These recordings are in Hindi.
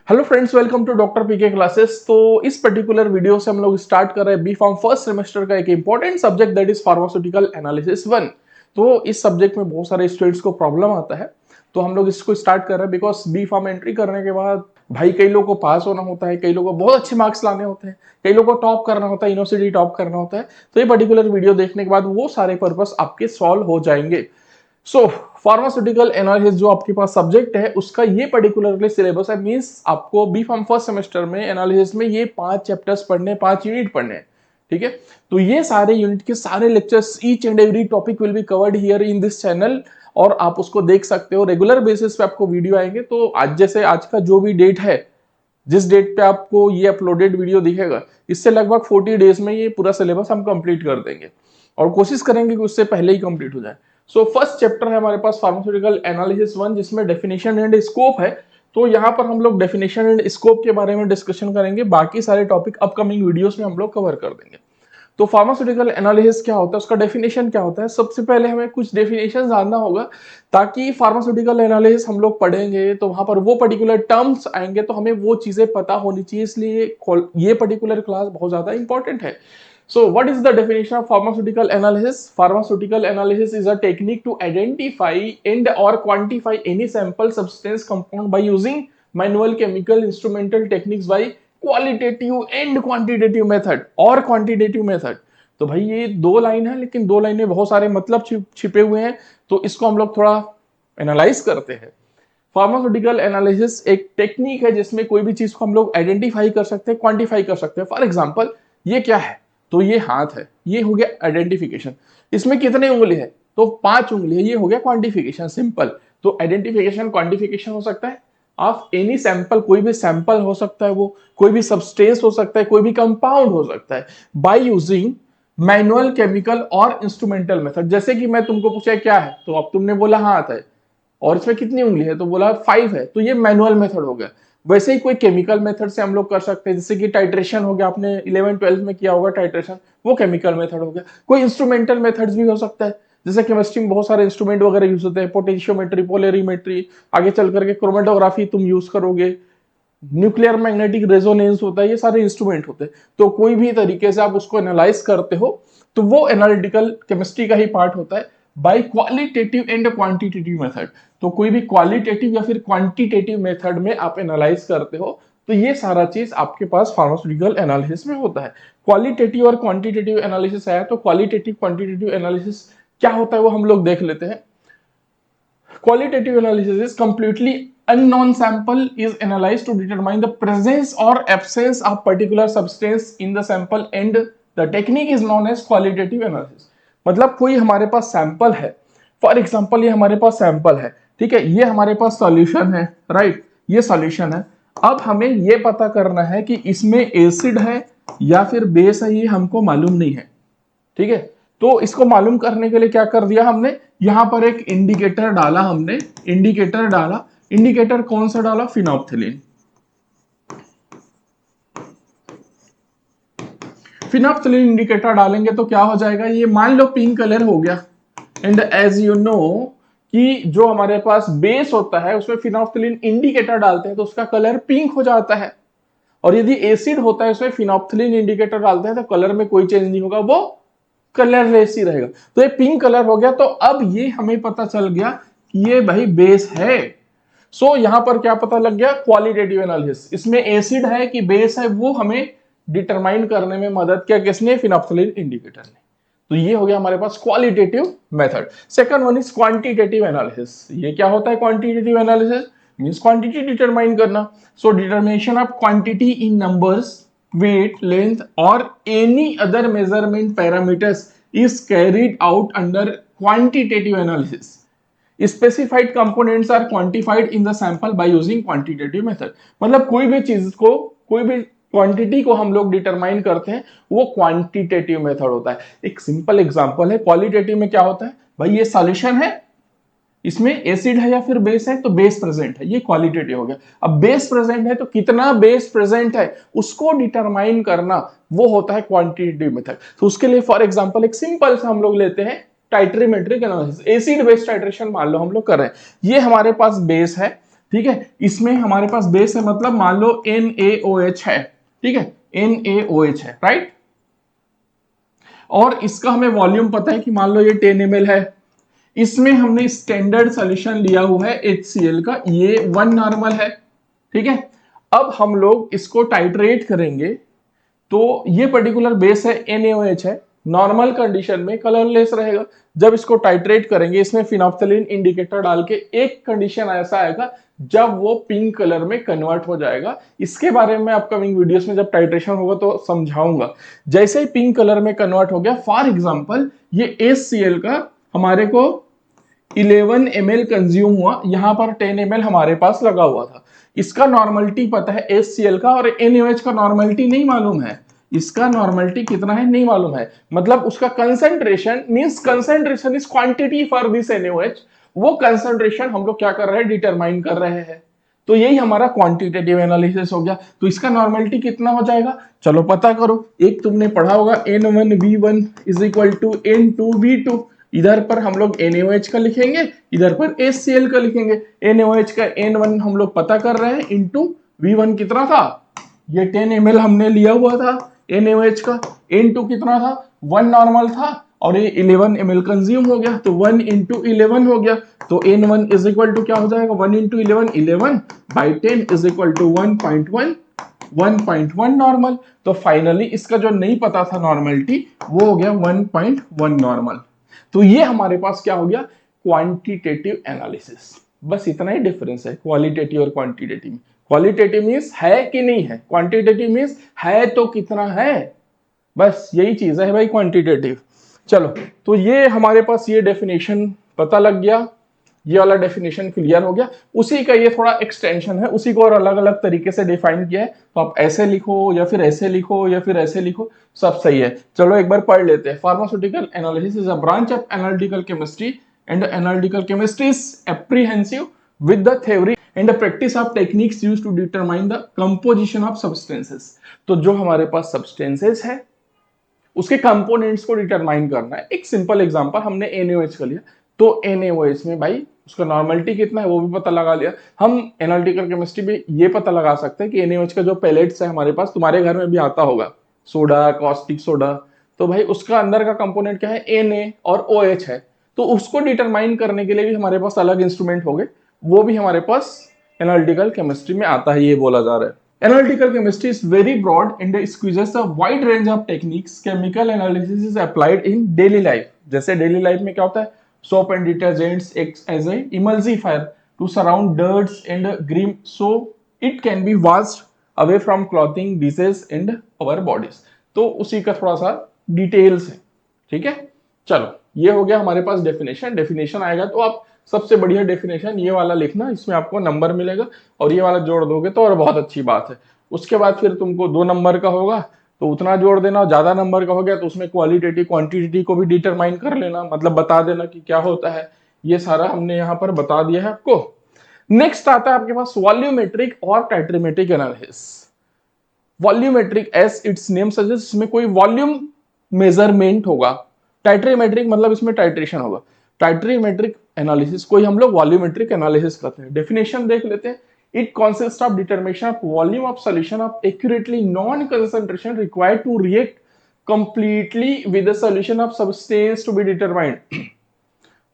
Hello friends, welcome to doctor PK classes. तो इस पर्टिकुलर वीडियो से हम लोग स्टार्ट कर रहे हैं बी फार्म फर्स्ट सेमेस्टर का एक important subject that is pharmaceutical analysis 1। तो इस सब्जेक्ट में बहुत सारे स्टूडेंट्स को प्रॉब्लम आता है, तो हम लोग इसको स्टार्ट कर रहे हैं बिकॉज बी फार्म एंट्री करने के बाद भाई कई लोगों को पास होना होता है, कई लोगों को बहुत अच्छे मार्क्स लाने होते हैं, कई लोगों को टॉप करना होता है, यूनिवर्सिटी टॉप करना होता है। तो ये पर्टिकुलर वीडियो देखने के बाद वो सारे पर्पस आपके सॉल्व हो जाएंगे। सो फार्मास्यूटिकल एनालिसिस जो आपके पास सब्जेक्ट है उसका ये पर्टिकुलरली सिलेबस है, मींस आपको बी फार्म फर्स्ट सेमेस्टर में एनालिसिस में ये 5 चैप्टर्स पढ़ने, 5 यूनिट पढ़ने हैं। ठीक है, तो ये सारे यूनिट के सारे lectures, each and every topic will be covered here in this channel, और आप उसको देख सकते हो। रेगुलर बेसिस पे आपको वीडियो आएंगे। तो आज जैसे आज का जो भी डेट है, जिस डेट पे आपको ये अपलोडेड वीडियो दिखेगा, इससे लगभग 40 डेज में ये पूरा सिलेबस हम कंप्लीट कर देंगे और कोशिश करेंगे कि उससे पहले ही कंप्लीट हो जाए। सो फर्स्ट चैप्टर है हमारे पास फार्मास्यूटिकल एनालिसिस 1, जिसमें डेफिनेशन एंड स्कोप है। तो यहाँ पर हम लोग डेफिनेशन एंड स्कोप के बारे में डिस्कशन करेंगे, बाकी सारे टॉपिक अपकमिंग वीडियोस में हम लोग कवर कर देंगे। तो फार्मास्यूटिकल एनालिसिस क्या होता है, उसका डेफिनेशन क्या होता है, सबसे पहले हमें कुछ डेफिनेशन जानना होगा, ताकि फार्मास्यूटिकल एनालिसिस हम लोग पढ़ेंगे तो वहां पर वो पर्टिकुलर टर्म्स आएंगे तो हमें वो चीजें पता होनी चाहिए, इसलिए ये पर्टिकुलर क्लास बहुत ज्यादा इंपॉर्टेंट है। So, what is the definition of pharmaceutical analysis? Pharmaceutical analysis is a technique to identify and or quantify any sample, substance, compound by using manual, chemical, instrumental techniques by qualitative and quantitative method और quantitative method। तो भाई ये दो लाइन है, लेकिन दो लाइन में बहुत सारे मतलब छिपे हुए हैं, तो इसको हम लोग थोड़ा एनालाइज करते हैं। फार्मास्यूटिकल एनालिसिस एक टेक्निक है जिसमें कोई भी चीज को हम लोग आइडेंटिफाई कर सकते हैं, क्वांटिफाई कर सकते हैं। फॉर एग्जांपल, ये क्या है, तो ये हाथ है, ये हो गया आइडेंटिफिकेशन। इसमें कितने उंगली है, तो 5 उंगली है, ये हो गया क्वांटिफिकेशन, सिंपल। तो आइडेंटिफिकेशन क्वांटिफिकेशन हो सकता है ऑफ एनी सैंपल, कोई भी सैंपल हो सकता है, वो कोई भी सब्सटेंस हो सकता है, कोई भी कंपाउंड हो सकता है, बाय यूजिंग मैनुअल, केमिकल और इंस्ट्रूमेंटल मेथड। जैसे कि मैं तुमको पूछा क्या है, तो अब तुमने बोला हाथ है, और इसमें कितनी उंगली है, तो बोला 5 है, तो ये मैनुअल मेथड हो गया। वैसे ही कोई केमिकल मेथड से हम लोग कर सकते हैं, जैसे कि टाइट्रेशन हो गया, आपने 11-12 में किया होगा टाइट्रेशन, वो केमिकल मेथड हो गया। कोई इंस्ट्रूमेंटल मेथड्स भी हो सकता है, जैसे केमिस्ट्री में बहुत सारे इंस्ट्रूमेंट वगैरह यूज होते हैं, पोटेंशियोमेट्री, पोलरिमेट्री, आगे चल करके क्रोमेटोग्राफी तुम यूज करोगे, न्यूक्लियर मैग्नेटिक रेजोनेंस होता है, ये सारे इंस्ट्रूमेंट होते हैं। तो कोई भी तरीके से आप उसको एनालाइज करते हो तो वो एनालिटिकल केमिस्ट्री का ही पार्ट होता है, by qualitative and quantitative method. तो कोई भी क्वालिटेटिव या फिर क्वांटिटेटिव मेथड में आप एनालाइज करते हो, तो ये सारा चीज आपके पास फार्मास्यूटिकल एनालिसिस में होता है। क्वालिटेटिव और क्वांटिटेटिव एनालिसिस आया, तो क्वालिटेटिव क्वांटिटेटिव एनालिसिस क्या होता है वो हम लोग देख लेते हैं। Qualitative analysis is completely unknown sample is analyzed to determine the presence or absence of particular substance in the sample, and the technique is known as qualitative analysis। मतलब कोई हमारे पास सैंपल है, फॉर एग्जांपल ये हमारे पास सैंपल है, ठीक है, ये हमारे पास सॉल्यूशन है, राइट, ये सॉल्यूशन है। अब हमें ये पता करना है कि इसमें एसिड है या फिर बेस है, ये हमको मालूम नहीं है। ठीक है, तो इसको मालूम करने के लिए क्या कर दिया हमने, यहां पर एक इंडिकेटर डाला हमने, इंडिकेटर डाला। इंडिकेटर कौन सा डाला, फिनोप्थिलीन। फिनोप्थिलीन इंडिकेटर डालेंगे तो क्या हो जाएगा, ये मान लो पिंक कलर हो गया। एंड एज यू नो कि जो हमारे पास बेस होता है उसमें फिनोप्थिलीन इंडिकेटर डालते हैं तो उसका कलर पिंक हो जाता है, और यदि एसिड होता है उसमें फिनोप्थिलीन इंडिकेटर डालते हैं तो कलर में कोई चेंज नहीं होगा, वो कलरलेस ही रहेगा। तो ये पिंक कलर हो गया। तो अब ये हमें पता चल गया कि ये भाई बेस है। सो यहां पर क्या पता लग गया, क्वालिटेटिव एनालिसिस, इसमें एसिड है कि बेस है वो हमें डिटरमाइन करने में मदद किया किसने, फिनोप्थिलीन इंडिकेटर ने। तो ये हो गया हमारे पास qualitative method. Second one is quantitative analysis. ये क्या होता है quantitative analysis, means quantity determine करना। So determination of quantity in numbers, weight, length, or any other measurement parameters is carried out under quantitative analysis. Specified components are quantified in the sample by using quantitative method। मतलब कोई भी चीज को, कोई भी क्वांटिटी को हम लोग डिटरमाइन करते हैं, वो क्वांटिटेटिव मेथड होता है। एक सिंपल एग्जांपल है, क्वालिटेटिव में क्या होता है, भाई ये सॉल्यूशन है, इसमें एसिड है या फिर बेस है, तो बेस प्रेजेंट है, ये क्वालिटेटिव हो गया। अब बेस प्रेजेंट है तो कितना बेस प्रेजेंट है उसको डिटरमाइन करना, वो होता है क्वांटिटेटिव मेथड। तो उसके लिए फॉर एग्जांपल एक सिंपल सा हम लोग लेते हैं titrimetric analysis. Acid base titration मान लो हम लोग कर रहे हैं, ये हमारे पास बेस है, ठीक है, इसमें हमारे पास बेस है, मतलब मान लो NaOH है, ठीक है, NaOH है, राइट। और इसका हमें वॉल्यूम पता है कि मान लो ये 10 ml है। इसमें हमने स्टैंडर्ड सॉल्यूशन लिया हुआ है HCl का, ये 1 नॉर्मल है, ठीक है। अब हम लोग इसको टाइट्रेट करेंगे, तो ये पर्टिकुलर बेस है NaOH है, नॉर्मल कंडीशन में कलरलेस रहेगा। जब इसको टाइट्रेट करेंगे, इसमें फिनोप्थलीन इंडिकेटर डाल के, एक कंडीशन ऐसा आएगा जब वो पिंक कलर में कन्वर्ट हो जाएगा। इसके बारे में अपकमिंग वीडियोस में जब टाइट्रेशन होगा तो समझाऊंगा। जैसे ही पिंक कलर में कन्वर्ट हो गया, फॉर एग्जांपल ये HCl का हमारे को 11 ml कंज्यूम हुआ, यहां पर 10 ml हमारे पास लगा हुआ था। इसका नॉर्मलिटी पता है HCl का, और NaOH का नॉर्मलिटी नहीं मालूम है। इसका नॉर्मलिटी कितना है नहीं मालूम है, मतलब उसका concentration means concentration is quantity for this NaOH, वो कंसंट्रेशन हम लोग क्या कर रहे हैं, डिटरमाइन कर रहे हैं। तो यही हमारा क्वांटिटेटिव एनालिसिस हो गया। तो इसका नॉर्मलिटी कितना हो जाएगा, चलो पता करो। एक तुमने पढ़ा होगा N1V1 is equal to N2V2। इधर पर हम लोग NaOH का लिखेंगे, इधर पर HCl का लिखेंगे। NaOH का N1 हम लोग पता कर रहे हैं, इंटू V1 कितना था, ये 10 ml हमने लिया हुआ था NaOH का। N2 कितना था, 1 नॉर्मल था, और ये 11 ml कंज्यूम हो गया, तो 1 इंटू 11 हो गया। तो N1 इज इक्वल टू क्या हो जाएगा, 1 into 11, 11 by 10 is equal to 1.1, 1.1 normal. तो फाइनली इसका जो नहीं पता था नॉर्मलिटी, वो हो गया 1.1 नॉर्मल। तो ये हमारे पास क्या हो गया, क्वांटिटेटिव एनालिसिस। बस इतना ही डिफरेंस है क्वालिटेटिव और क्वांटिटेटिव में। क्वालिटेटिव मीन्स है कि नहीं है, क्वांटिटेटिव मीन्स है तो कितना है, बस यही चीज है भाई क्वांटिटेटिव। चलो, तो ये हमारे पास ये डेफिनेशन पता लग गया, ये वाला डेफिनेशन क्लियर हो गया। उसी का ये थोड़ा एक्सटेंशन है, उसी को और अलग अलग तरीके से डिफाइन किया है। तो आप ऐसे लिखो या फिर ऐसे लिखो या फिर ऐसे लिखो, सब सही है। चलो एक बार पढ़ लेते हैं। Pharmaceutical analysis is a branch of analytical chemistry, and analytical chemistry is apprehensive with the theory and the practice of techniques used to determine the composition of substances. तो जो हमारे पास सब्सटेंसेस है, उसके कंपोनेंट्स को डिटरमाइन करना है। एक सिंपल एग्जांपल, हमने NaOH का लिया, तो NaOH में भाई उसका नॉर्मलिटी कितना है वो भी पता लगा लिया। हम एनालिटिकल केमिस्ट्री में ये पता लगा सकते हैं कि NaOH का जो पैलेट्स है हमारे पास, तुम्हारे घर में भी आता होगा, सोडा, कॉस्टिक सोडा, तो भाई उसका अंदर का कंपोनेंट क्या है, Na और OH है। तो उसको डिटरमाइन करने के लिए भी हमारे पास अलग इंस्ट्रूमेंट हो गए, वो भी हमारे पास एनालिटिकल केमिस्ट्री में आता है, ये बोला जा रहा है। Analytical chemistry is very broad and squeezes a wide range of techniques. Chemical analysis is applied in daily life. जैसे daily life में क्या होता है, soap and detergents act as a emulsifier to surround dirts and grime, so it can be washed away from clothing, dishes and our bodies. तो उसी का थोड़ा सा डिटेल्स है, ठीक है। चलो, ये हो गया हमारे पास डेफिनेशन। डेफिनेशन आएगा तो आप सबसे बढ़िया डेफिनेशन ये वाला लिखना, इसमें आपको नंबर मिलेगा, और ये वाला जोड़ दोगे तो और बहुत अच्छी बात है। उसके बाद फिर तुमको 2 नंबर का होगा तो उतना जोड़ देना, और ज्यादा नंबर का हो गया तो उसमें क्वालिटेटिव क्वांटिटी को भी डिटरमाइन कर लेना, मतलब बता देना कि क्या होता है। ये सारा हमने यहाँ पर बता दिया है आपको। नेक्स्ट आता है आपके पास वॉल्यूमेट्रिक और titrimetric analysis. Volumetric as its name suggest, इसमें कोई वॉल्यूम मेजरमेंट होगा। टाइट्रीमेट्रिक मतलब इसमें टाइट्रेशन होगा। टाइट्रीमेट्रिक एनालिसिस कोई हम लोग वॉल्यूमेट्रिक एनालिसिस करते हैं। डेफिनेशन देख लेते हैं। It consist of determination of volume of solution of accurately known concentration required to react completely with the solution of substance to be determined.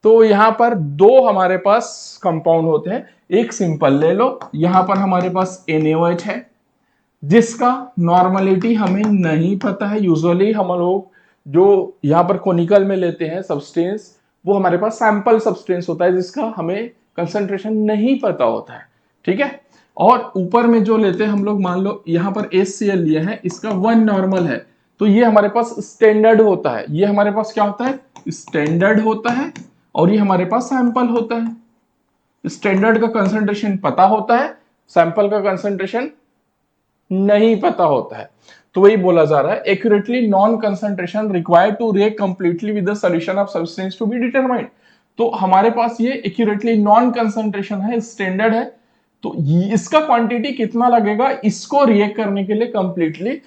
तो यहां पर 2 हमारे पास कंपाउंड होते हैं। एक सिंपल ले लो, यहां पर हमारे पास NaOH है, जिसका नॉर्मलिटी हमें नहीं पता है। यूजुअली हम लोग जो यहाँ पर कोनिकल में लेते हैं सब्सटेंस, वो हमारे पास सैंपल सब्सटेंस होता है जिसका हमें कंसंट्रेशन नहीं पता होता है, ठीक है। और ऊपर में जो लेते हैं हम लोग, मान लो यहाँ पर HCl लिया है, इसका 1 नॉर्मल है, तो ये हमारे पास स्टैंडर्ड होता है। ये हमारे पास क्या होता है, स्टैंडर्ड होता है, और ये हमारे पास सैंपल होता है। स्टैंडर्ड का कंसंट्रेशन पता होता है, सैंपल का कंसंट्रेशन नहीं पता होता है। तो वही बोला जा रहा है, accurately known concentration required to react completely with the solution of substance to be determined. तो हमारे पास ये एक्यूरेटली नॉन कंसंट्रेशन है, स्टैंडर्ड है, तो इसका क्वांटिटी कितना लगेगा इसको रिएक्ट करने के लिए कंप्लीटली,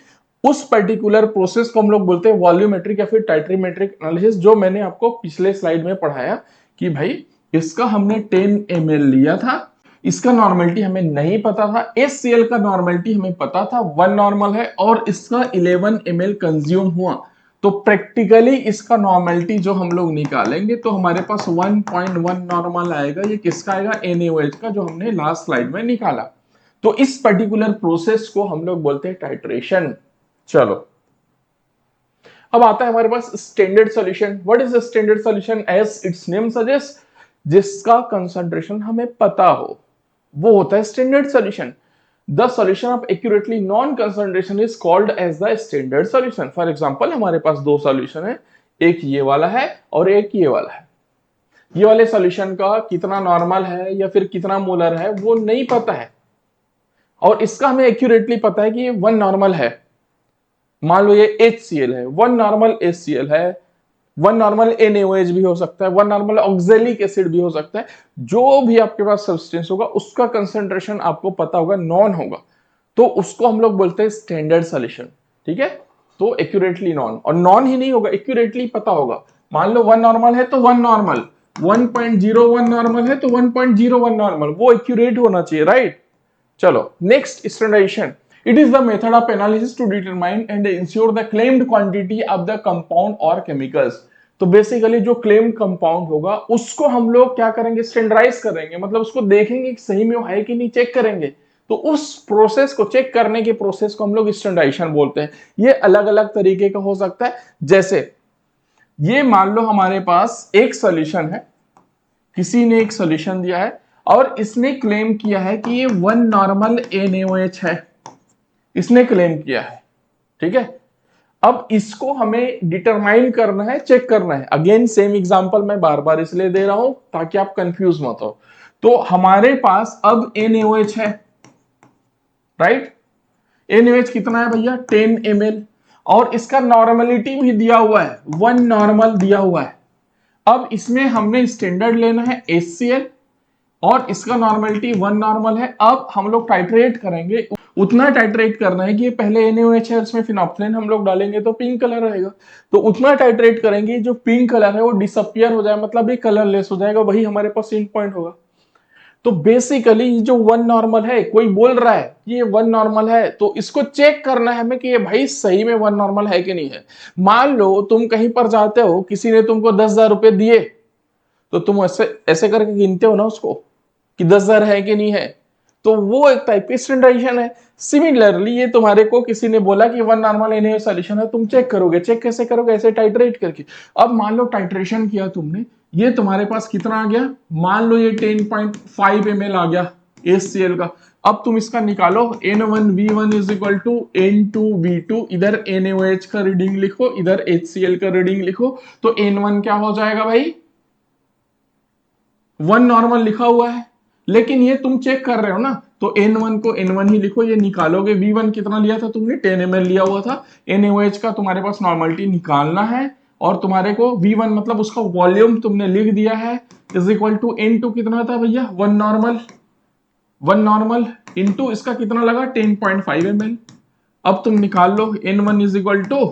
उस पर्टिकुलर प्रोसेस को हम लोग बोलते हैं वॉल्यूमेट्रिक या फिर टाइट्रीमेट्रिक एनालिसिस, जो मैंने आपको पिछले स्लाइड में पढ़ाया कि भाई इसका हमने 10 ml लिया था, इसका नॉर्मेलिटी हमें नहीं पता था। HCl का नॉर्मेलिटी हमें पता था 1 नॉर्मल है और इसका 11 ml कंज्यूम हुआ, तो प्रैक्टिकली इसका नॉर्मेलिटी जो हम लोग निकालेंगे तो हमारे पास 1.1 नॉर्मल आएगा। ये किसका आएगा? NaOH का, जो हमने लास्ट स्लाइड में निकाला। तो इस पर्टिकुलर प्रोसेस को हम लोग बोलते हैं टाइट्रेशन। चलो अब आता है हमारे पास standard solution. What is standard solution? As its name suggest, जिसका कंसंट्रेशन हमें पता हो वो होता है standard solution. The solution of accurately known concentration is called as the standard solution. For example हमारे पास दो सॉल्यूशन है, एक ये वाला है और एक ये वाला है। ये वाले सॉल्यूशन का कितना नॉर्मल है या फिर कितना मोलर है वो नहीं पता है, और इसका हमें एक्यूरेटली पता है कि ये 1 नॉर्मल है। मान लो ये HCl है, 1 नॉर्मल HCl है, 1 नॉर्मल NaOH भी हो सकता है, 1 नॉर्मल ऑक्जेलिक एसिड भी हो सकता है। जो भी आपके पास सब्सटेंस होगा उसका कंसंट्रेशन आपको पता होगा, नॉन होगा, तो उसको हम लोग बोलते हैं स्टैंडर्ड सॉल्यूशन। ठीक है, तो एक्यूरेटली नॉन, और नॉन ही नहीं होगा, एक्यूरेटली पता होगा। मान लो 1 नॉर्मल है तो 1 नॉर्मल, 1.01 नॉर्मल है तो 1.01 नॉर्मल, वो एक्यूरेट होना चाहिए, राइट। चलो next, standardisation. It is the method of analysis to determine and ensure the claimed quantity of the compound or chemicals। तो बेसिकली जो claimed compound होगा उसको हम लोग क्या करेंगे? स्टैंडर्डाइज करेंगे, मतलब उसको देखेंगे कि सही में वो है कि नहीं, चेक करेंगे। तो उस प्रोसेस को, चेक करने के प्रोसेस को हम लोग स्टैंडर्डाइजेशन बोलते हैं। ये अलग अलग तरीके का हो सकता है, जैसे ये मान लो हमारे पास एक सॉल्यूशन है, किसी ने एक सॉल्यूशन दिया है और इसने क्लेम किया है कि ये 1 नॉर्मल NaOH है, इसने क्लेम किया है। ठीक है, अब इसको हमें डिटरमाइन करना है, चेक करना है। अगेन सेम एग्जांपल मैं बार बार इसलिए दे रहा हूं ताकि आप कंफ्यूज मत हो। तो हमारे पास अब NaOH है, राइट। NaOH कितना है भैया? 10 ml, और इसका नॉर्मलिटी भी दिया हुआ है, 1 नॉर्मल दिया हुआ है। अब इसमें हमने स्टैंडर्ड लेना है HCl और इसका नॉर्मलिटी 1 नॉर्मल है। अब हम लोग टाइट्रेट करेंगे, उतना टाइट्रेट करना है कि पहले NaOH है उसमें फिनोप्सिलिन हम लोग डालेंगे तो पिंक कलर रहेगा, तो उतना टाइट्रेट करेंगे जो पिंक कलर है वो डिसअपियर हो जाए, मतलब ये कलरलेस हो जाएगा, वही हमारे पास इन पॉइंट होगा। तो बेसिकली जो 1 नॉर्मल है, कोई बोल रहा है कि ये 1 नॉर्मल है, तो इसको चेक करना है हमें कि ये भाई सही में 1 नॉर्मल है कि नहीं है। मान लो तुम कहीं पर जाते हो, किसी ने तुमको 10,000 रुपए दिए, तो तुम ऐसे ऐसे करके गिनते हो ना उसको कि 10,000 है कि नहीं है, तो वो एक टाइप की स्टैंडर्डाइजेशन है। सिमिलरली ये तुम्हारे को किसी ने बोला कि 1 नॉर्मल NaOH सॉल्यूशन है, तुम चेक करोगे। चेक कैसे करोगे? ऐसे टाइट्रेट करके। अब मान लो टाइट्रेशन किया तुमने, ये तुम्हारे पास कितना आ गया? मान लो ये 10.5 ml आ गया HCl का। अब तुम इसका निकालो, N1V1 is equal to N2V2, इधर NaOH का रीडिंग लिखो, इधर HCl का रीडिंग लिखो, तो N1 क्या हो जाएगा भाई? 1 नॉर्मल लिखा हुआ है, लेकिन ये तुम चेक कर रहे हो ना, तो N1 को N1 ही लिखो, ये निकालोगे। V1 कितना लिया था तुमने? 10 ml लिया हुआ था। NaOH का तुम्हारे पास नॉर्मलिटी निकालना है, और तुम्हारे को V1 मतलब उसका वॉल्यूम तुमने लिख दिया है, इज इक्वल टू N2 कितना था भैया? 1 नॉर्मल, 1 नॉर्मल इंटू इसका कितना लगा? 10.5 ml। अब तुम निकाल लो, N1 is equal to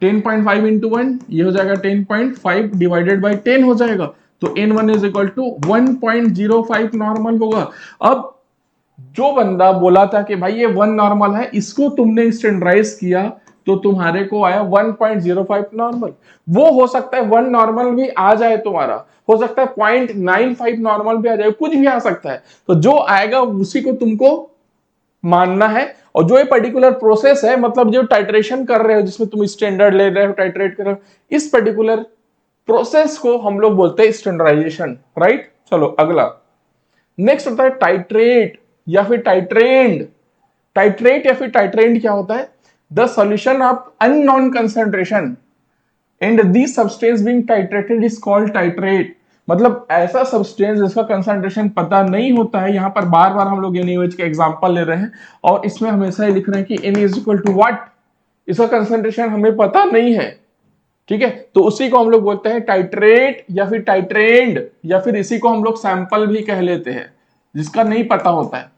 10.5 into 1, ये हो जाएगा 10.5 डिवाइडेड बाई 10 हो जाएगा, तो N1 is equal to 1.05 normal होगा। अब जो बंदा बोला था कि भाई ये 1 नॉर्मल है, इसको तुमने स्टैंडर्डाइज किया तो तुम्हारे को आया 1.05 नॉर्मल। वो हो सकता है 1 नॉर्मल भी आ जाए तुम्हारा, हो सकता है 0.95 नॉर्मल भी आ जाए, कुछ भी आ सकता है। तो जो आएगा उसी को तुमको मानना है। और जो ये पर्टिकुलर प्रोसेस है, मतलब जो टाइट्रेशन कर रहे हो, जिसमें तुम स्टैंडर्ड ले रहे हो, टाइट्रेट कर रहे हो, इस पर्टिकुलर प्रोसेस को हम लोग बोलते हैं स्टैंडर्डाइजेशन, राइट। चलो अगला, नेक्स्ट होता है टाइट्रेट या फिर टाइट्रेंड। टाइट्रेट या फिर टाइट्रेंड क्या होता है? The solution of unknown concentration and the substance being titrated is called titrate. मतलब ऐसा सब्सटेंस जिसका कंसंट्रेशन पता नहीं होता है। यहां पर बार बार हम लोग NaOH के एग्जांपल ले रहे हैं और इसमें हमेशा ही लिख रहे हैं कि N is equal to what, इसका कंसंट्रेशन हमें पता नहीं है। ठीक है, तो उसी को हम लोग बोलते हैं टाइट्रेट या फिर टाइट्रेंड, या फिर इसी को हम लोग सैंपल भी कह लेते हैं, जिसका नहीं पता होता है।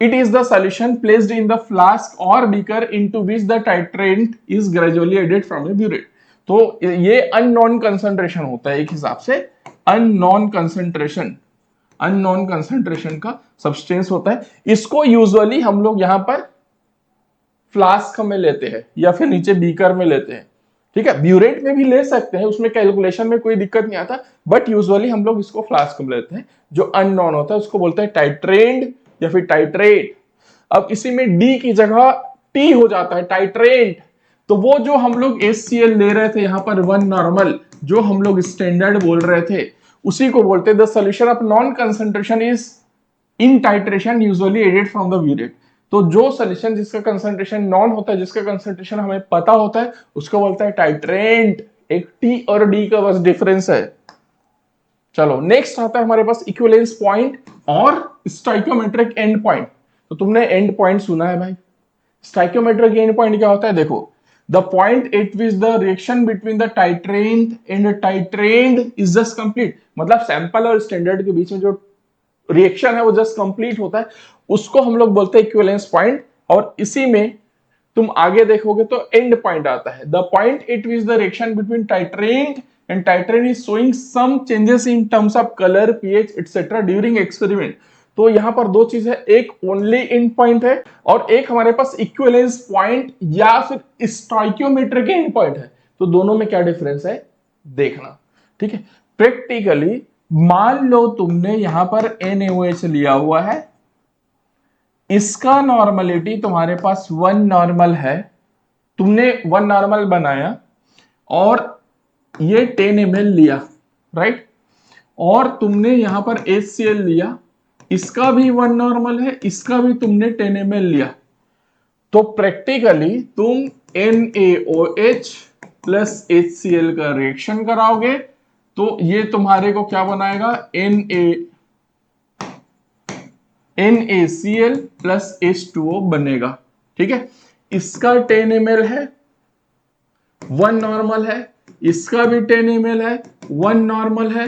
It is the solution placed in the flask और beaker into which the titrant is gradually added from a burette. तो ये अननोन कंसंट्रेशन होता है, एक हिसाब से अननोन कंसंट्रेशन। अननोन कंसंट्रेशन का सब्सटेंस होता है। इसको यूजुअली हम लोग यहाँ पर फ्लास्क में लेते हैं या फिर नीचे बीकर में लेते हैं, ठीक है। ब्यूरेट में भी ले सकते हैं, उसमें कैलकुलेशन में कोई दिक्कत नहीं आता, बट यूजुअली हम लोग इसको फ्लास्क में लेते हैं। जो अननोन होता है उसको बोलते हैं टाइट्रेंड या फिर टाइट्रेट। अब इसी में डी की जगह टी हो जाता है, टाइट्रेंट। तो वो जो हम लोग HCl ले रहे थे यहाँ पर वन नॉर्मल, जो हम लोग स्टैंडर्ड बोल रहे थे, उसी को बोलते हैं the solution of known concentration is in titration usually added from the burette. तो जो सोल्यूशन जिसका कंसंट्रेशन नॉन होता है, जिसका कंसंट्रेशन हमें पता होता है, उसको बोलता है टाइट्रेंट। एक टी और डी का बस डिफरेंस है। चलो नेक्स्ट आता है हमारे पास इक्विवेलेंस पॉइंट और स्टोइकियोमेट्रिक एंड पॉइंट। तो तुमने एंड पॉइंट सुना है भाई। स्टोइकियोमेट्रिक एंड पॉइंट क्या होता है, देखो, the point at which the reaction between the titrant and titrand is just complete, मतलब सैंपल और स्टैंडर्ड के बीच में जो रिएक्शन है वो जस्ट कंप्लीट होता है, उसको हम लोग बोलते हैं इक्विवेलेंस पॉइंट। और इसी में तुम आगे देखोगे तो एंड पॉइंट आता है, the point at which the reaction between titrant and titrant is showing some changes in terms of colour, pH etcetera during experiment. तो यहां पर दो चीज है, एक ओनली एंड पॉइंट है और एक हमारे पास इक्विवेलेंस पॉइंट या फिर स्टोइकियोमेट्रिक एंड पॉइंट है। तो दोनों में क्या डिफरेंस है देखना, ठीक है। प्रैक्टिकली मान लो तुमने यहां पर NaOH लिया हुआ है, इसका नॉर्मलिटी तुम्हारे पास वन नॉर्मल है, तुमने वन नॉर्मल बनाया और ये 10 ml लिया, राइट, और तुमने यहां पर HCl लिया, इसका भी वन नॉर्मल है, इसका भी तुमने 10 ml लिया। तो प्रैक्टिकली तुम NaOH प्लस HCl का रिएक्शन कराओगे तो ये तुम्हारे को क्या बनाएगा, NaCl प्लस H2O बनेगा, ठीक है। इसका 10 ml है, वन नॉर्मल है, इसका भी 10 ml है, वन नॉर्मल है,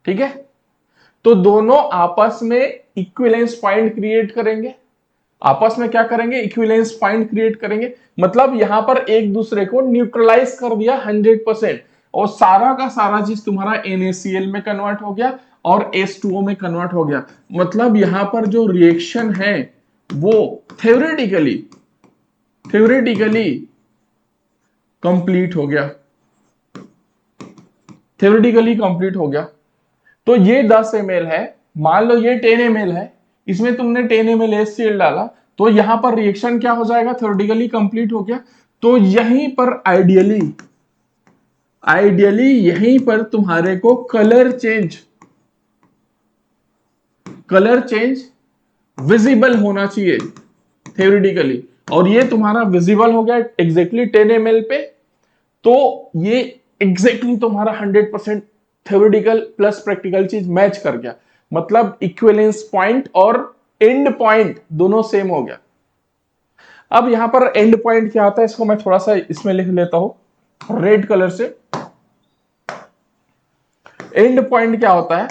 ठीक है। तो दोनों आपस में इक्विवेलेंस पॉइंट क्रिएट करेंगे, आपस में क्या करेंगे, इक्विवेलेंस पॉइंट क्रिएट करेंगे। मतलब यहां पर एक दूसरे को न्यूट्रलाइज कर दिया 100%, और सारा का सारा चीज तुम्हारा NaCl में कन्वर्ट हो गया और H2O में कन्वर्ट हो गया। मतलब यहां पर जो रिएक्शन है वो थ्योरेटिकली कंप्लीट हो गया, थ्योरेटिकली कंप्लीट हो गया। तो ये 10 ml है, मान लो ये 10 ml है, इसमें तुमने 10 ml HCl डाला, तो यहां पर रिएक्शन क्या हो जाएगा, थ्योरेटिकली कंप्लीट हो गया। तो यहीं पर आइडियली यहीं पर तुम्हारे को कलर चेंज विजिबल होना चाहिए थ्योरेटिकली, और ये तुम्हारा विजिबल हो गया एग्जैक्टली 10 ml पे। तो ये एग्जैक्टली तुम्हारा 100% थ्योरेटिकल प्लस प्रैक्टिकल चीज मैच कर गया। मतलब इक्विवेलेंस पॉइंट और एंड पॉइंट दोनों सेम हो गया। अब यहां पर एंड पॉइंट क्या आता है, इसको मैं थोड़ा सा इसमें लिख लेता हूं रेड कलर से। एंड पॉइंट क्या होता है,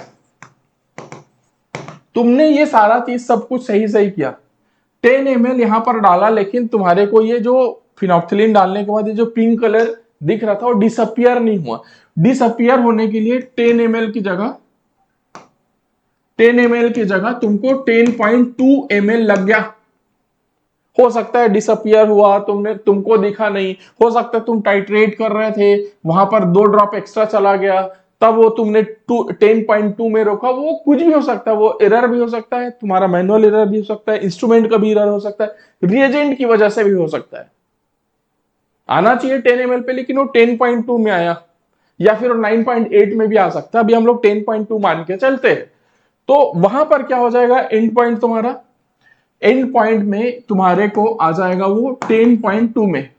तुमने ये सारा चीज सब कुछ सही सही किया, 10 ml यहां पर डाला, लेकिन तुम्हारे को ये जो फिनोक्सिलिन डालने के बाद ये जो पिंक कलर दिख रहा था वो डिसअपियर नहीं हुआ। डिसअपियर होने के लिए 10 ml की जगह तुमको 10.2 ml लग गया। हो सकता है डिसअपियर हुआ, तुमको दिखा नहीं, हो सकता है तुम टाइट्रेट कर रहे थे, वहां पर 2 ड्रॉप एक्स्ट्रा चला गया, तब वो तुमने 10.2 में रोका। वो कुछ भी हो सकता है, वो एरर भी हो सकता है, तुम्हारा मैनुअल एरर भी हो सकता है, इंस्ट्रूमेंट का भी एरर हो सकता है, रिएजेंट की वजह से भी हो सकता है। आना चाहिए 10 ml पे, लेकिन वो 10.2 में आया, या फिर 9.8 में भी आ सकता है। अभी हम लोग 10.2 मान के चलते हैं। तो वहां पर क्या हो जाएगा, एंड पॉइंट तुम्हारा, एंड पॉइंट में तुम्हारे को आ जाएगा वो 10.2 में,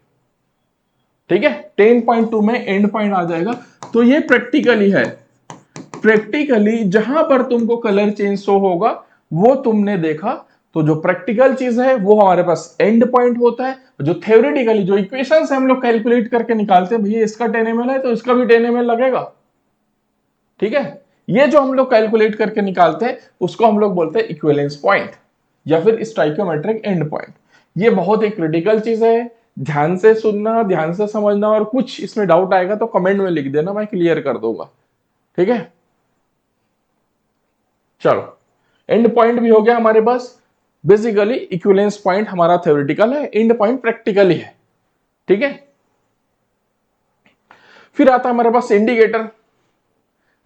ठीक है, 10.2 में एंड पॉइंट आ जाएगा। तो ये प्रैक्टिकली है, प्रैक्टिकली जहां पर तुमको कलर चेंज शो होगा वो तुमने देखा। तो जो प्रैक्टिकल चीज है वो हमारे पास एंड पॉइंट होता है। जो थ्योरेटिकली जो इक्वेशंस हम लोग कैलकुलेट करके निकालते हैं, भैया इसका 10 ml है तो इसका भी 10 ml लगेगा, ठीक है। ये जो हम लोग कैलकुलेट करके निकालते हैं उसको हम लोग बोलते हैं इक्विवेलेंस पॉइंट या फिर स्टोइकियोमेट्रिक एंड पॉइंट। ये बहुत ही क्रिटिकल चीज है, ध्यान से सुनना, ध्यान से समझना, और कुछ इसमें डाउट आएगा तो कमेंट में लिख देना, मैं क्लियर कर दूंगा, ठीक है। चलो, एंड पॉइंट भी हो गया हमारे पास। बेसिकली इक्विवेलेंस पॉइंट हमारा थ्योरेटिकल है, एंड पॉइंट प्रैक्टिकली है। ठीक है, फिर आता है हमारे पास इंडिकेटर।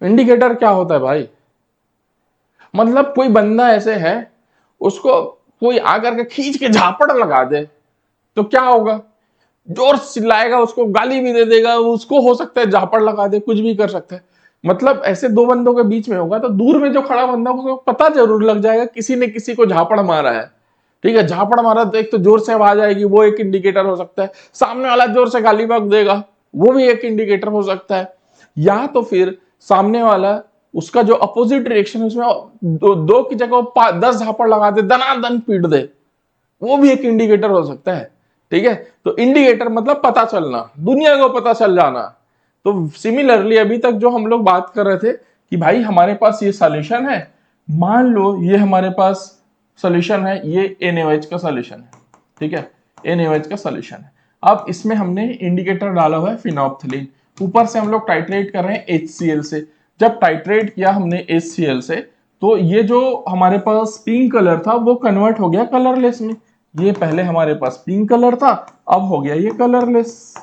इंडिकेटर क्या होता है भाई? मतलब कोई बंदा ऐसे है, उसको कोई आकर के खींच के झापड़ लगा दे तो क्या होगा? जोर से चिल्लाएगा, उसको गाली भी दे देगा, उसको हो सकता है झापड़ लगा दे, कुछ भी कर सकता है। मतलब ऐसे दो बंदों के बीच में होगा तो दूर में जो खड़ा बंदा उसको पता जरूर लग जाएगा किसी ने किसी को झापड़ मारा है। ठीक है, झापड़ मारा तो एक तो जोर से आवाज आएगी, वो एक इंडिकेटर हो सकता है। सामने वाला जोर से गाली बक देगा, वो भी एक इंडिकेटर हो सकता है। या तो फिर सामने वाला, उसका जो अपोजिट डायरेक्शन है उसमें दो की जगह 10 झापड़ लगा दे, दनादन पीट दे, वो भी एक इंडिकेटर हो सकता है। ठीक है, तो इंडिकेटर मतलब पता चलना, दुनिया को पता चल जाना। तो सिमिलरली अभी तक जो हम लोग बात कर रहे थे कि भाई हमारे पास ये सॉल्यूशन है, मान लो ये हमारे पास सॉल्यूशन है, ये NaOH का सॉल्यूशन है। ठीक है, NaOH का सॉल्यूशन है। अब इसमें हमने इंडिकेटर डाला हुआ है फिनोप्थिलीन, ऊपर से हम लोग टाइट्रेट कर रहे हैं HCl से। जब टाइट्रेट किया हमने HCl से, तो ये जो हमारे पास पिंक कलर था वो कन्वर्ट हो गया कलरलेस में। ये पहले हमारे पास पिंक कलर था, अब हो गया ये कलरलेस।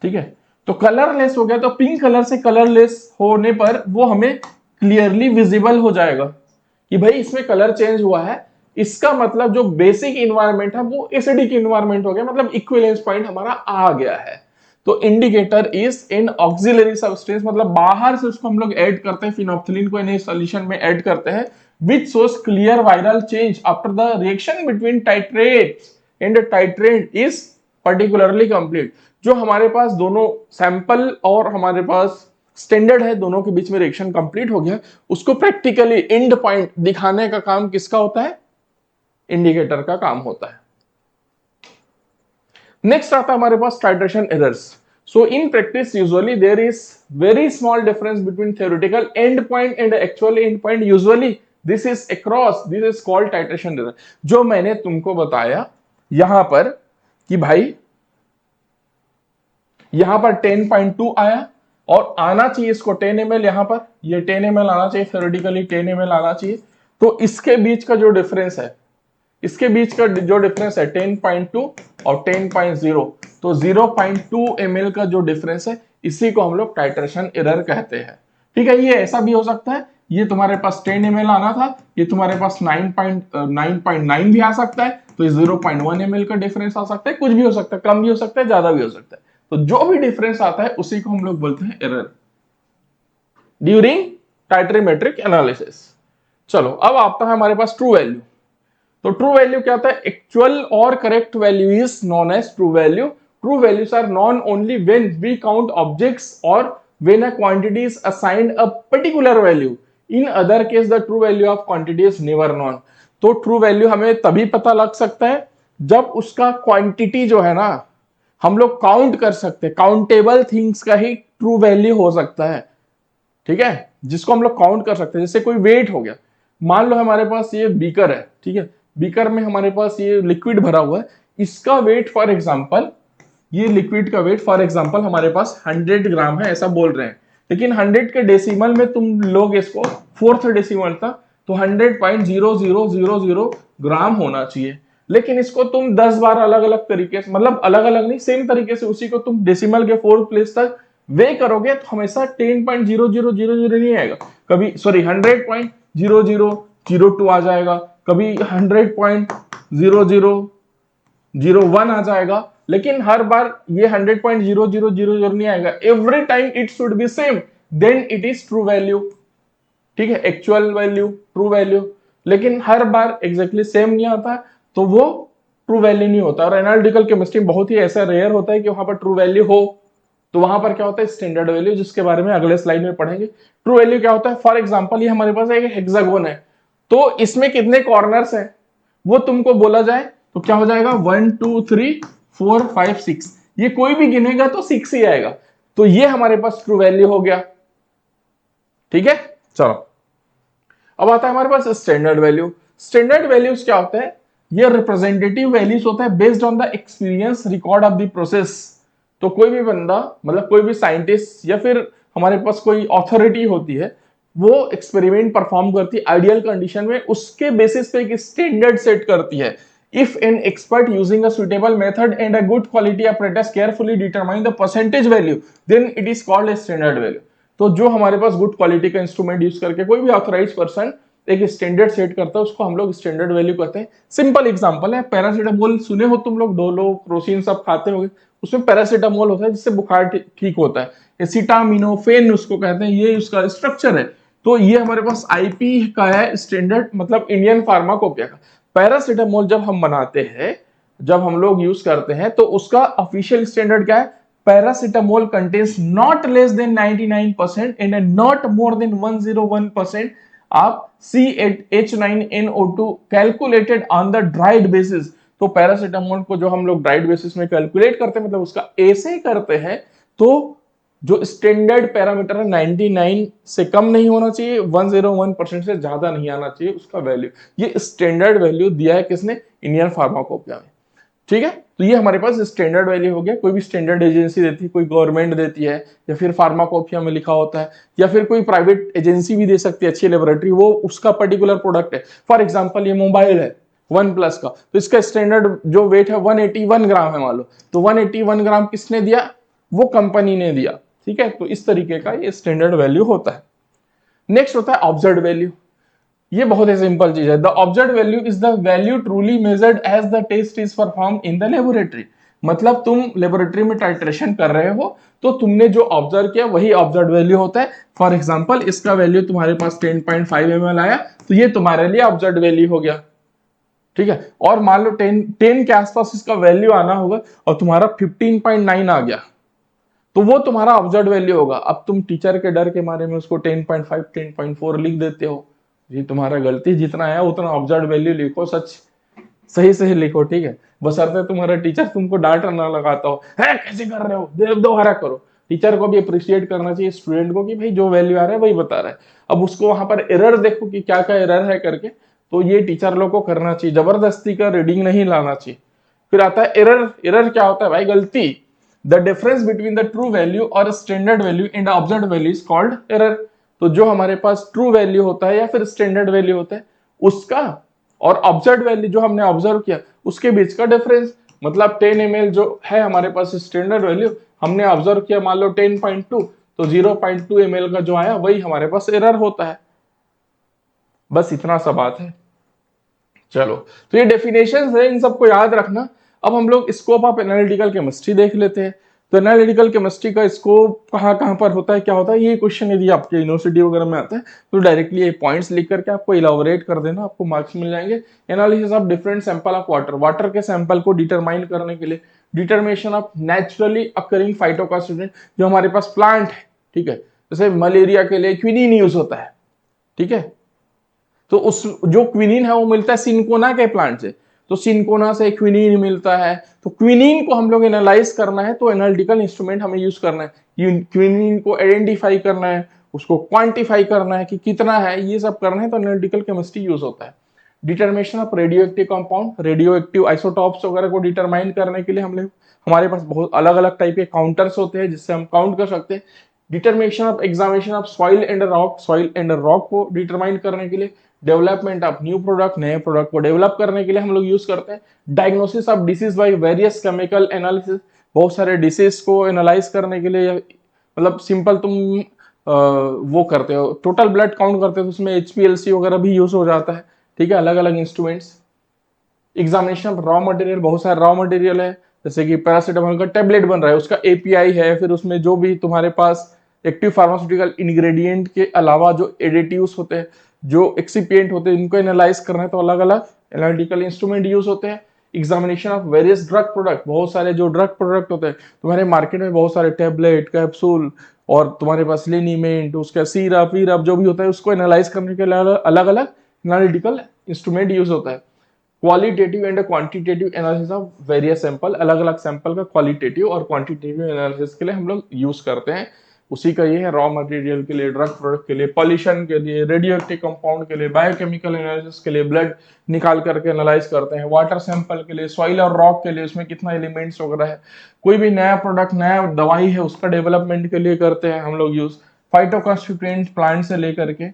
ठीक है, तो कलरलेस हो गया, तो पिंक कलर से कलरलेस होने पर वो हमें क्लियरली विजिबल हो जाएगा कि भाई इसमें कलर चेंज हुआ है। इसका मतलब जो बेसिक इन्वायरमेंट है वो एसिडिक इन्वायरमेंट हो गया, मतलब इक्विवेलेंस पॉइंट हमारा आ गया है। तो indicator is in auxiliary substance, मतलब बाहर से उसको हम लोग ऐड करते हैं, फिनोप्थिलीन को इन सॉल्यूशन में ऐड करते हैं, which shows clear viral change after the reaction between titrates and titrate is particularly complete। जो हमारे पास दोनों सैंपल और हमारे पास स्टैंडर्ड है, दोनों के बीच में रिएक्शन कंप्लीट हो गया, उसको प्रैक्टिकली एंड पॉइंट दिखाने का काम किसका होता है? इंडिकेटर का काम होता है। नेक्स्ट आता है हमारे पास titration errors. So in practice usually there is very small difference between theoretical end point and actual end point. Usually this is across, this is called titration error. जो मैंने तुमको बताया यहां पर कि भाई यहां पर 10.2 आया और आना चाहिए इसको 10 ml, यहां पर ये 10 ml आना चाहिए, थ्योरेटिकली 10 ml आना चाहिए। तो इसके बीच का जो डिफरेंस है, इसके बीच का जो डिफरेंस है 10.2 और 10.0, तो 0.2 ml का जो डिफरेंस है इसी को हम लोग टाइट्रेशन एरर कहते हैं। ठीक है, ये ऐसा भी हो सकता है, ये तुम्हारे पास 10 ml आना था, ये तुम्हारे पास 9.9 भी आ सकता है, तो ये 0.1 ml का डिफरेंस आ सकता है, कुछ भी हो सकता है, कम भी हो सकता है, ज्यादा भी हो सकता है। तो जो भी डिफरेंस आता है उसी को हम लोग बोलते हैं एरर ड्यूरिंग टाइट्रीमेट्रिक एनालिसिस। चलो, अब आता है हमारे पास ट्रू वैल्यू। तो ट्रू वैल्यू क्या होता है? एक्चुअल और correct value is known as true value. True values are known only when we count objects और when a quantity is assigned a particular value. In other case the true value of quantity is never known. तो ट्रू वैल्यू हमें तभी पता लग सकता है जब उसका क्वांटिटी जो है ना, हम लोग काउंट कर सकते हैं, काउंटेबल थिंग्स का ही ट्रू वैल्यू हो सकता है। ठीक है, जिसको हम लोग काउंट कर सकते हैं, जैसे कोई वेट हो गया। मान लो हमारे पास ये बीकर है, ठीक है, बीकर में हमारे पास ये लिक्विड भरा हुआ है, इसका वेट फॉर एग्जांपल, ये लिक्विड का वेट फॉर एग्जांपल हमारे पास 100 ग्राम है, ऐसा बोल रहे हैं। लेकिन 100 के डेसिमल में तुम लोग इसको फोर्थ डेसिमल तक, तो 100.0000 ग्राम होना चाहिए। लेकिन इसको तुम 10 बार अलग अलग तरीके से, मतलब अलग अलग नहीं, सेम तरीके से उसी को तुम डेसिमल के फोर्थ प्लेस तक वे करोगे तो हमेशा 10.0000 नहीं आएगा, कभी सॉरी 100.0002 आ जाएगा, कभी 100.0001 आ जाएगा, लेकिन हर बार ये 100.0000 नहीं आएगा। Every time it should be same, then it is true value. ठीक है, एक्चुअल वैल्यू, ट्रू वैल्यू। लेकिन हर बार एग्जैक्टली सेम नहीं आता, तो वो ट्रू वैल्यू नहीं होता। और एनालिटिकल केमिस्ट्री में बहुत ही ऐसा रेयर होता है कि वहां पर ट्रू वैल्यू हो। तो वहां पर क्या होता है? स्टैंडर्ड वैल्यू, जिसके बारे में अगले स्लाइड में पढ़ेंगे। ट्रू वैल्यू क्या होता है? फॉर एग्जांपल ये हमारे पास एक हेक्सागोन है, तो इसमें कितने कॉर्नर्स हैं वो तुमको बोला जाए तो क्या हो जाएगा? 1 2 3 4 5 6, ये कोई भी गिनेगा तो 6 ही आएगा। तो ये हमारे पास ट्रू वैल्यू हो गया। ठीक है, चलो, अब आता है हमारे पास स्टैंडर्ड वैल्यू। स्टैंडर्ड वैल्यूज क्या होता है? ये रिप्रेजेंटेटिव वैल्यूज होता है based on the experience record of the process. तो कोई भी बंदा, मतलब कोई भी साइंटिस्ट या फिर हमारे पास कोई ऑथोरिटी होती है, वो एक्सपेरिमेंट परफॉर्म करती है आइडियल कंडीशन में, उसके बेसिस पे एक स्टैंडर्ड सेट करती है। If an expert using a suitable method and a good quality apparatus carefully determine the percentage value, then it is called a standard value. तो जो हमारे पास गुड क्वालिटी का इंस्ट्रूमेंट यूज करके कोई भी ऑथराइज पर्सन एक स्टैंडर्ड सेट करता है, उसको हम लोग स्टैंडर्ड वैल्यू कहते हैं। सिंपल एग्जांपल है, पैरासीटामोल सुने हो तुम लोग, डोलो, क्रोसिन सब खाते होंगे, उसमें पैरासीटामोल होता है जिससे बुखार ठीक होता है। एसिटामिनोफेन उसको कहते हैं, ये उसका स्ट्रक्चर है। तो ये हमारे पास आईपी का है स्टैंडर्ड, मतलब इंडियन फार्माकोपिया का। पैरासीटामोल जब हम बनाते हैं, जब हम लोग यूज करते हैं, तो उसका ऑफिशियल स्टैंडर्ड क्या है? Paracetamol contains not less than 99% and not more than 101% of CH9NO2 calculated on the dried basis. तो पैरासीटामोल को जो हम लोग ड्राइड बेसिस में कैलकुलेट करते हैं, मतलब उसका ऐसे करते हैं, तो जो स्टैंडर्ड पैरामीटर है 99 से कम नहीं होना चाहिए, 101% से ज्यादा नहीं आना चाहिए उसका वैल्यू। ये स्टैंडर्ड वैल्यू दिया है किसने? इंडियन फार्माकोपिया में। ठीक है, तो ये हमारे पास स्टैंडर्ड वैल्यू हो गया। कोई भी स्टैंडर्ड एजेंसी देती है, कोई गवर्नमेंट देती है, या फिर फार्माकोपिया में लिखा होता है, या फिर कोई प्राइवेट एजेंसी भी दे सकती है, अच्छी लेबोरेटरी, वो उसका पर्टिकुलर प्रोडक्ट है। फॉर एग्जाम्पल ये मोबाइल है वन प्लस का, तो इसका स्टैंडर्ड जो वेट है 181 ग्राम है मान लो, तो 181 ग्राम किसने दिया? वो कंपनी ने दिया। ठीक है, तो इस तरीके का ये स्टैंडर्ड वैल्यू होता है। नेक्स्ट होता है ऑब्जर्व्ड वैल्यू। ये बहुत ही सिंपल चीज है। The observed value is the value truly measured as the test is perform in the laboratory. मतलब तुम लेबोरेटरी में टाइट्रेशन कर रहे हो, तो तुमने जो ऑब्जर्व किया वही ऑब्जर्व्ड वैल्यू होता है। फॉर एग्जांपल इसका वैल्यू तुम्हारे पास 10.5 ml आया, तो ये तुम्हारे लिए ऑब्जर्व्ड वैल्यू हो गया। ठीक है, और मान लो 10 के आसपास इसका वैल्यू आना होगा और तुम्हारा 15.9 आ गया, तो वो तुम्हारा ऑब्जर्व्ड वैल्यू होगा। अब तुम टीचर के डर के मारे में उसको 10.5 10.4 लिख देते हो, ये तुम्हारा गलती, जितना है उतना ऑब्जर्व्ड वैल्यू लिखो, सच सही सही लिखो। ठीक है, बशर्ते तुम्हारा टीचर तुमको डांट ना लगाता हो, है कैसे कर रहे हो, दोबारा करो। टीचर को भी अप्रिशिएट करना चाहिए स्टूडेंट को कि भाई जो वैल्यू आ रहा है वही बता रहा है। अब उसको वहां पर एरर देखो कि क्या क्या एरर है करके, तो ये टीचर लोग को करना चाहिए, जबरदस्ती का रीडिंग नहीं लाना चाहिए। फिर आता है एरर। एरर क्या होता है भाई? गलती। The difference between the true value और standard value and observed value is called error. तो जो हमारे पास ट्रू वैल्यू होता है या फिर स्टैंडर्ड वैल्यू होता है, उसका और ऑब्जर्व्ड वैल्यू जो हमने ऑब्जर्व किया उसके बीच का डिफरेंस, मतलब 10 ml जो है हमारे पास स्टैंडर्ड वैल्यू, हमने ऑब्जर्व किया मान लो 10.2, तो 0.2 ml का जो आया वही हमारे पास एरर होता है। बस इतना सा बात है। चलो, तो ये डेफिनेशंस है, इन सबको याद रखना। अब हम लोग स्कोप ऑफ एनालिटिकल केमिस्ट्री देख लेते हैं। तो एनालिटिकल केमिस्ट्री का स्कोप कहाँ कहाँ पर होता है, क्या होता है, ये क्वेश्चन यदि आपके यूनिवर्सिटी वगैरह में आता है तो डायरेक्टली ये पॉइंट्स लिख करके आपको इलाबोरेट कर देना, आपको मार्क्स मिल जाएंगे। Analysis of different sample of water, water के सैंपल को डिटरमाइन करने के लिए। डिटर्मिनेशन ऑफ नेचुरली अकरिंग फाइटोकास्टिडेंट, जो हमारे पास प्लांट है, ठीक है, जैसे मलेरिया के लिए क्विनीन यूज होता है। ठीक है, तो उस जो क्विनीन है वो मिलता है सिनकोना के प्लांट से, तो सिनकोना से क्विनीन मिलता है। तो क्विनीन को हम लोग एनालाइज करना है, तो एनालिटिकल इंस्ट्रूमेंट हमें यूज करना है। क्विनीन को आइडेंटिफाई करना है, उसको क्वांटिफाई करना है कि कितना है, ये सब करना है, तो एनालिटिकल केमिस्ट्री यूज होता है। Determination of radio active compound, radio active isotopes वगैरह को डिटरमाइन करने के लिए हम लोग, हमारे पास बहुत अलग अलग टाइप के काउंटर्स होते हैं जिससे हम काउंट कर सकते हैं। Determination of examination of soil and rock, soil and rock को डिटरमाइन करने के लिए। डेवलपमेंट ऑफ न्यू प्रोडक्ट, नए प्रोडक्ट को डेवलप करने के लिए हम लोग यूज करते हैं। Diagnosis of disease by various chemical analysis, बहुत सारे डिसीज को एनालाइज करने के लिए, मतलब सिंपल तुम वो करते हो, टोटल ब्लड काउंट करते हो, तो उसमें HPLC वगैरह भी यूज हो जाता है। ठीक है, अलग अलग instruments. Examination of raw material, बहुत सारे रॉ मटेरियल है, जैसे कि पैरासीटामोल का टेबलेट बन रहा है, उसका API है, फिर उसमें जो भी तुम्हारे पास एक्टिव फार्मास्यूटिकल इंग्रेडिएंट के अलावा जो एडिटिव्स होते हैं, जो एक्सिपिएंट होते हैं, इनको एनालाइज करना है, तो अलग अलग एनालिटिकल इंस्ट्रूमेंट यूज होते हैं। Examination of various drug product, बहुत सारे जो ड्रग प्रोडक्ट होते हैं तुम्हारे मार्केट में, बहुत सारे टेबलेट, कैप्सूल, और तुम्हारे पास लिनीमेंट, उसका सीरप वीरप जो भी होता है, उसको एनालाइज करने के लिए अलग अलग एनालिटिकल इंस्ट्रूमेंट यूज होता है। Qualitative and quantitative analysis of various sample, अलग अलग सैंपल का क्वालिटेटिव और क्वांटिटेटिव एनालिसिस के लिए हम लोग यूज करते हैं। उसी का ये है, रॉ मटेरियल के लिए, ड्रग प्रोडक्ट के लिए, पॉल्यूशन के लिए, रेडियो एक्टिव कंपाउंड के लिए, बायोकेमिकल एनालिसिस के लिए, ब्लड निकाल करके एनालाइज करते हैं, वाटर सैंपल के लिए, सॉइल और रॉक के लिए, उसमें कितना एलिमेंट्स वगैरह है, कोई भी नया प्रोडक्ट, नया दवाई है, उसका डेवलपमेंट के लिए करते हैं हम लोग यूज। फाइटोकॉन्स्टिट्यूएंट प्लांट से लेकर के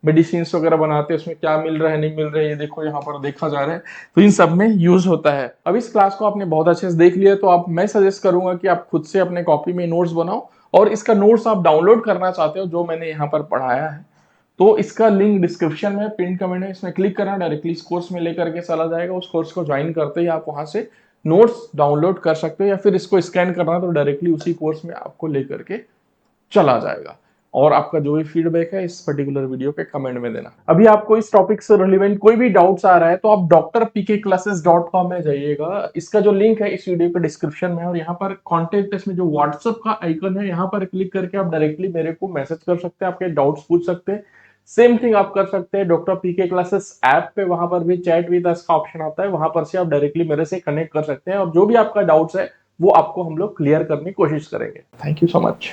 मेडिसिन वगैरह बनाते हैं, उसमें क्या मिल रहा है नहीं मिल रहा है ये देखो यहाँ पर देखा जा रहा है, तो इन सब में यूज होता है। अब इस क्लास को आपने बहुत अच्छे से देख लिया, तो आप मैं सजेस्ट करूंगा कि आप खुद से अपने कॉपी में नोट्स बनाओ, और इसका नोट्स आप डाउनलोड करना चाहते हो जो मैंने यहाँ पर पढ़ाया है तो इसका लिंक डिस्क्रिप्शन में पिन कमेंट है, इसमें क्लिक करना, डायरेक्टली इस कोर्स में लेकर के चला जाएगा। उस कोर्स को ज्वाइन करते ही आप वहां से नोट्स डाउनलोड कर सकते हो, या फिर इसको स्कैन करना तो डायरेक्टली उसी कोर्स में आपको लेकर के चला जाएगा। और आपका जो भी फीडबैक है इस पर्टिकुलर वीडियो के कमेंट में देना। अभी आपको इस टॉपिक से रिलेवेंट कोई भी डाउट्स आ रहा है तो आप drpkclasses.com में जाइएगा, इसका जो लिंक है इस वीडियो के डिस्क्रिप्शन में है, और यहाँ पर कॉन्टेक्ट इसमें जो व्हाट्सएप का आइकन है यहाँ पर क्लिक करके आप डायरेक्टली मेरे को मैसेज कर सकते हैं, आपके डाउट्स पूछ सकते हैं। सेम थिंग आप कर सकते हैं डॉक्टर पीके क्लासेस ऐप पे, वहां पर भी चैट विद अस का ऑप्शन आता है, वहां पर से आप डायरेक्टली मेरे से कनेक्ट कर सकते हैं, और जो भी आपका डाउट्स है वो आपको हम लोग क्लियर करने की कोशिश करेंगे। Thank you so much.